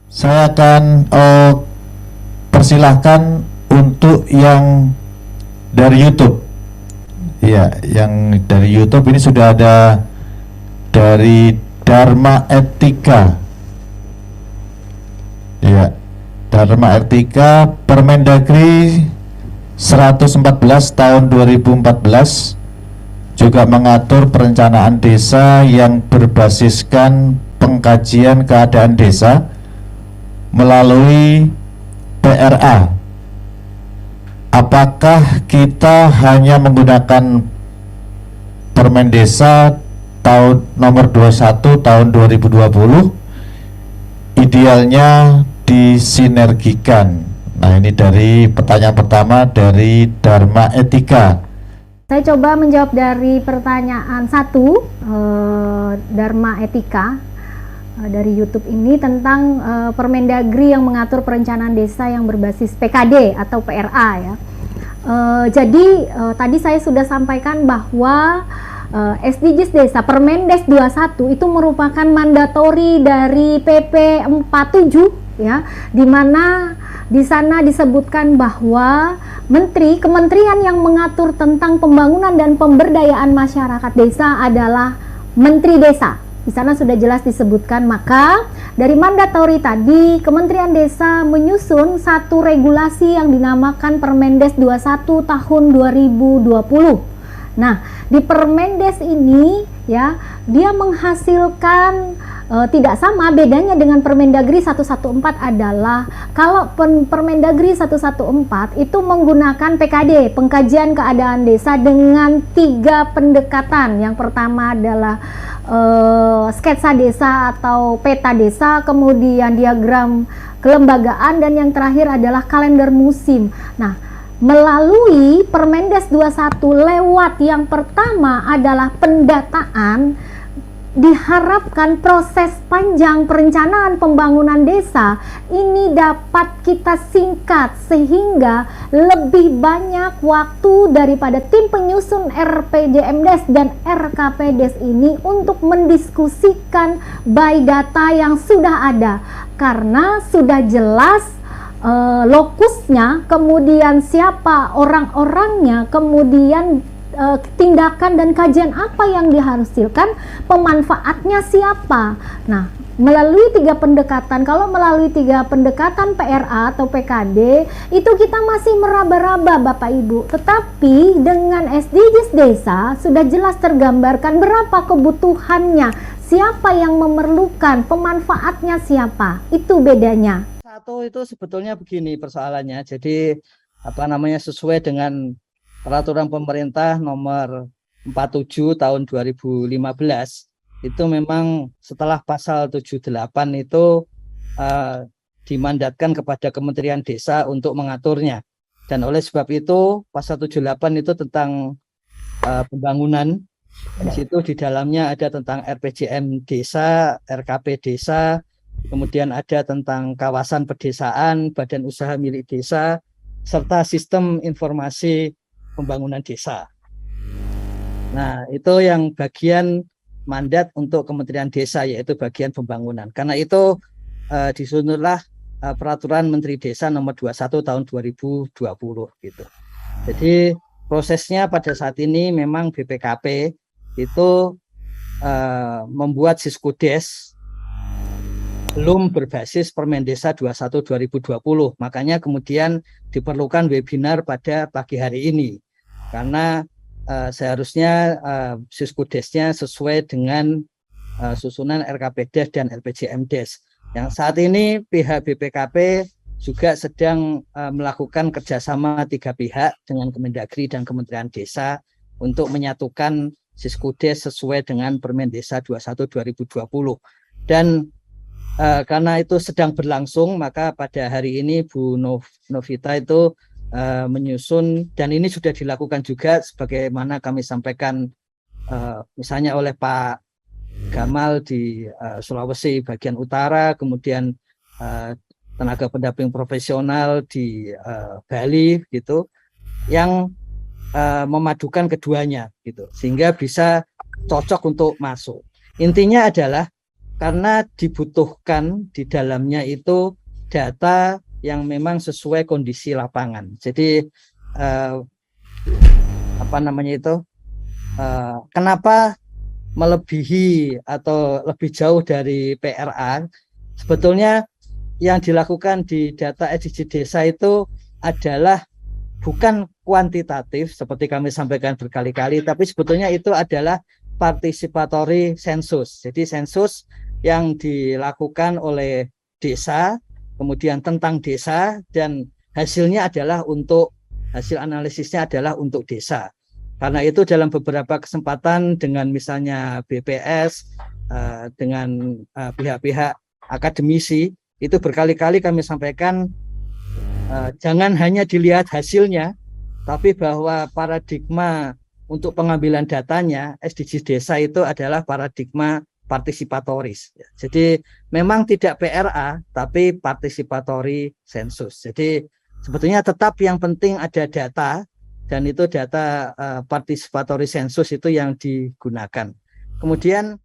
Saya akan persilahkan untuk yang dari YouTube. Iya, yang dari YouTube ini sudah ada dari Dharma Etika. Iya, Dharma Etika Permendagri 114 tahun 2014 juga mengatur perencanaan desa yang berbasiskan pengkajian keadaan desa melalui PRA. Apakah kita hanya menggunakan Permen Desa tahun nomor 21 tahun 2020? Idealnya disinergikan. Nah, ini dari pertanyaan pertama dari Dharma Etika. Saya coba menjawab dari pertanyaan 1, Dharma Etika dari YouTube ini tentang Permendagri yang mengatur perencanaan desa yang berbasis PKD atau PRA ya. Jadi tadi saya sudah sampaikan bahwa SDGs Desa Permendes 21 itu merupakan mandatori dari PP 47 ya, di mana di sana disebutkan bahwa kementerian yang mengatur tentang pembangunan dan pemberdayaan masyarakat desa adalah Menteri Desa. Di sana sudah jelas disebutkan. Maka dari mandatori tadi, Kementerian Desa menyusun satu regulasi yang dinamakan Permendes 21 tahun 2020. Nah, di Permendes ini ya, dia menghasilkan tidak sama, bedanya dengan Permendagri 114 adalah kalau Permendagri 114 itu menggunakan PKD, pengkajian keadaan desa, dengan 3 pendekatan. Yang pertama adalah sketsa desa atau peta desa, kemudian diagram kelembagaan, dan yang terakhir adalah kalender musim. Nah, melalui Permendes 21 lewat yang pertama adalah pendataan, diharapkan proses panjang perencanaan pembangunan desa ini dapat kita singkat sehingga lebih banyak waktu daripada tim penyusun RPJMDes dan RKPDes ini untuk mendiskusikan by data yang sudah ada, karena sudah jelas lokusnya, kemudian siapa orang-orangnya, kemudian tindakan dan kajian apa yang dihasilkan, pemanfaatnya siapa. Nah, melalui 3 pendekatan, kalau melalui 3 pendekatan PRA atau PKD itu kita masih meraba-raba Bapak Ibu, tetapi dengan SDGs Desa sudah jelas tergambarkan berapa kebutuhannya, siapa yang memerlukan, pemanfaatnya siapa. Itu bedanya. Satu itu sebetulnya begini persoalannya, jadi sesuai dengan Peraturan Pemerintah Nomor 47 Tahun 2015 itu memang setelah pasal 78 itu dimandatkan kepada Kementerian Desa untuk mengaturnya, dan oleh sebab itu pasal 78 itu tentang pembangunan. Di situ di dalamnya ada tentang RPJM Desa, RKP Desa, kemudian ada tentang kawasan pedesaan, badan usaha milik desa, serta sistem informasi pembangunan desa. Nah, itu yang bagian mandat untuk Kementerian Desa, yaitu bagian pembangunan. Karena itu disusunlah Peraturan Menteri Desa Nomor 21 Tahun 2020 gitu. Jadi prosesnya pada saat ini memang BPKP itu membuat Siskudes belum berbasis Permendesa 21 2020. Makanya kemudian diperlukan webinar pada pagi hari ini. Karena seharusnya Siskudesnya sesuai dengan susunan RKPDes dan LPJMDes. Yang saat ini pihak BPKP juga sedang melakukan kerjasama 3 pihak dengan Kemendagri dan Kementerian Desa untuk menyatukan Siskudes sesuai dengan Permendesa 21 2020. Dan karena itu sedang berlangsung, maka pada hari ini Bu Novita itu menyusun, dan ini sudah dilakukan juga sebagaimana kami sampaikan misalnya oleh Pak Gamal di Sulawesi bagian utara, kemudian tenaga pendamping profesional di Bali gitu, yang memadukan keduanya gitu, sehingga bisa cocok untuk masuk. Intinya adalah karena dibutuhkan di dalamnya itu data yang memang sesuai kondisi lapangan. Jadi kenapa melebihi atau lebih jauh dari PRA? Sebetulnya yang dilakukan di data SDGs desa itu adalah bukan kuantitatif seperti kami sampaikan berkali-kali, tapi sebetulnya itu adalah participatory sensus. Jadi sensus yang dilakukan oleh desa, kemudian tentang desa, dan hasilnya adalah hasil analisisnya adalah untuk desa. Karena itu dalam beberapa kesempatan dengan misalnya BPS, dengan pihak-pihak akademisi, itu berkali-kali kami sampaikan jangan hanya dilihat hasilnya, tapi bahwa paradigma untuk pengambilan datanya SDGs desa itu adalah paradigma partisipatoris. Jadi memang tidak PRA, tapi participatory sensus. Jadi sebetulnya tetap yang penting ada data, dan itu data participatory sensus itu yang digunakan. Kemudian